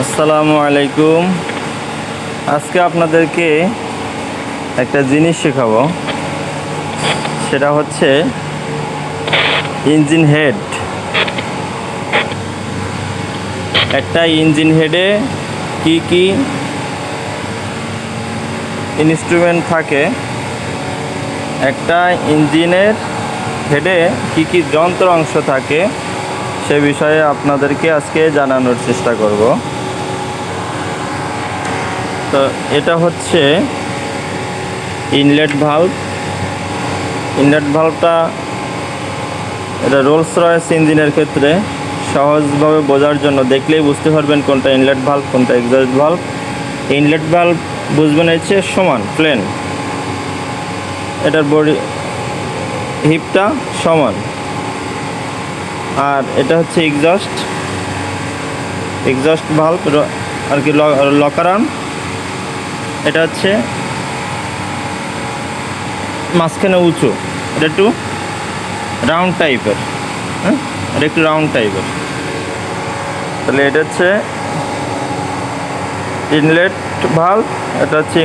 আসসালামু আলাইকুম। আজকে আপনাদেরকে একটা জিনিস শেখাবো, সেটা হচ্ছে ইঞ্জিন হেড। একটা ইঞ্জিন হেডে কি কি ইনস্ট্রুমেন্ট থাকে, একটা ইঞ্জিনের হেডে কি কি যন্ত্র অংশ থাকে, সে বিষয়ে আপনাদেরকে আজকে জানানোর চেষ্টা করব। তো এটা হচ্ছে ইনলেট ভালভ। ইনলেট ভালভটা এটা রোলস রয়েস ইঞ্জিনের ক্ষেত্রে সহজভাবে বোঝার জন্য দেখলেই বুঝতে পারবেন কোনটা ইনলেট ভালভ কোনটা এক্সস্ট ভালভ। ইনলেট ভালভ বুঝবেন হচ্ছে সমান প্লেন, এটার বডি হিপটা সমান। আর এটা হচ্ছে এক্সস্ট ভালভ আর কি লকার আর্ম। এটা হচ্ছে মাঝখানে উঁচু, এটা একটু রাউন্ড টাইপের। এটা একটু রাউন্ড টাইপের। তাহলে এটা হচ্ছে ইনলেট ভালভ, এটা হচ্ছে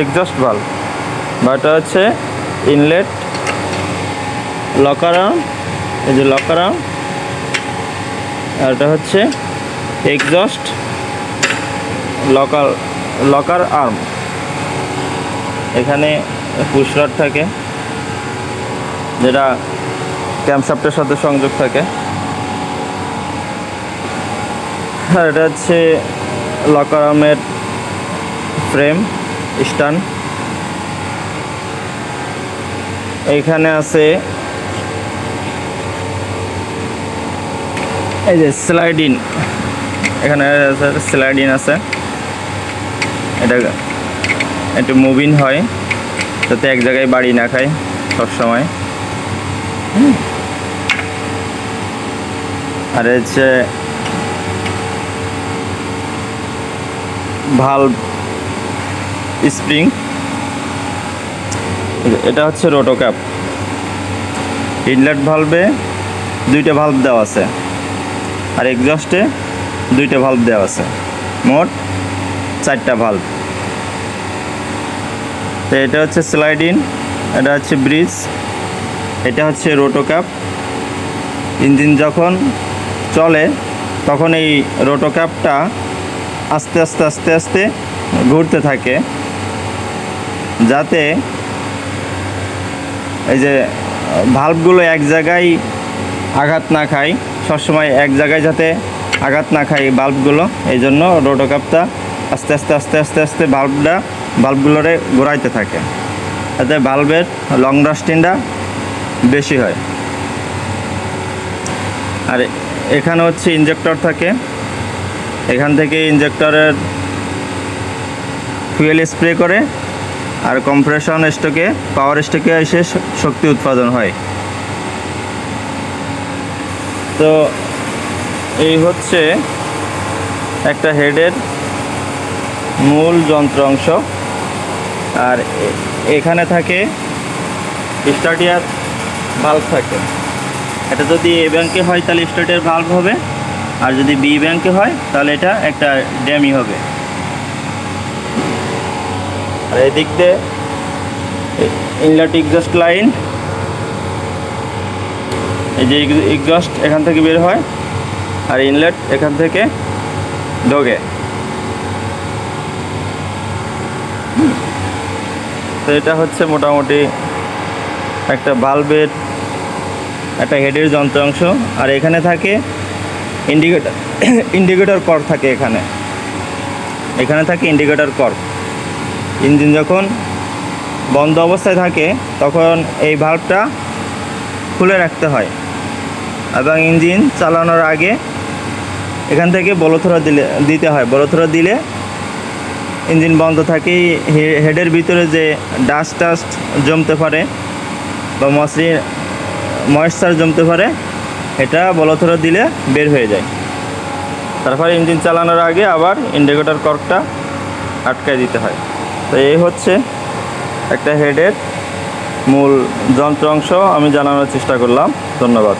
এক্সস্ট ভালভ, বা এটা হচ্ছে ইনলেট লকার আর্ম। এই যে লকার আর্ম, আর এটা হচ্ছে এক্সস্ট লকার আর্ম। এখানে পুশ রড থাকে যেটা ক্যামশাফটের সাথে সংযোগ থাকে। আর এটা হচ্ছে লকার আর্মের ফ্রেম স্ট্যান্ড। এইখানে আছে এই যে স্লাইডিং, এখানে স্লাইডিং আছে। এটা একটু মুভিং হয় যাতে এক জায়গায় বাড়ি না খায় সবসময়। আর হচ্ছে ভালভ স্প্রিং। এটা হচ্ছে রোটোক্যাপ। ইনলেট ভালভে দুইটা ভালভ দেওয়া আছে, আর এক্সস্টে দুইটা ভালভ দেওয়া আছে, মোট 4টা ভালভ। তো এটা হচ্ছে স্লাইডিং, এটা হচ্ছে ব্রিজ, এটা হচ্ছে রোটোক্যাপ। ইঞ্জিন যখন চলে তখন এই রোটোক্যাপটা আস্তে আস্তে আস্তে আস্তে ঘুরতে থাকে, যাতে এই যে ভালভগুলো এক জায়গায় আঘাত না খায়, সবসময় এক জায়গায় যাতে আঘাত না খায় বাল্বগুলো। এই জন্য রোটোক্যাপটা আস্তে আস্তে আস্তে আস্তে আস্তে বাল্বগুলোরে ঘোরাইতে থাকে, যাতে বাল্বের লং লাস্টিংটা বেশি হয়। আর এখানে হচ্ছে ইনজেক্টর থাকে, এখান থেকে ইনজেক্টরের ফুয়েল স্প্রে করে আর কম্প্রেশন স্ট্রোকে পাওয়ার স্ট্রোকে এসে শক্তি উৎপাদন হয়। তো এই হচ্ছে একটা হেডের মূল যন্ত্র অংশ। আর এখানে থাকে স্টার্টিয়ার ভালভ থাকে। এটা যদি এ ব্যাংকে হয় তাহলে স্টার্টিয়ার ভালভ হবে, আর যদি বি ব্যাংকে হয় তাহলে এটা একটা ড্যামি হবে। আর এদিক দিয়ে ইনলেট এক্সস্ট লাইন, এই যে এক্সস্ট এখান থেকে বের হয় আর ইনলেট এখান থেকে ঢোকে। তো এটা হচ্ছে মোটামুটি একটা ভালভের একটা হেডের যন্ত্রাংশ। আর এখানে থাকে ইন্ডিকেটর কর্ড থাকে। এখানে থাকে ইন্ডিকেটর কর্ড। ইঞ্জিন যখন বন্ধ অবস্থায় থাকে তখন এই ভালভটা খুলে রাখতে হয়, এবং ইঞ্জিন চালানোর আগে এখান থেকে বলথোড়া দিতে হয়। বলথোড়া দিলে ইঞ্জিন বন্ধ থাকে। হেডের ভিতরে যে ডাস্ট জমতে পারে বা ময়েশ্চার জমতে পারে, এটা বলথোড়া দিলে বের হয়ে যায়। তারপর ইঞ্জিন চালানোর আগে আবার ইন্ডিকেটর কর্ডটা আটকায় দিতে হয়। তো এই হচ্ছে একটা হেডের মূল যন্ত্র অংশ আমি জানানোর চেষ্টা করলাম। ধন্যবাদ।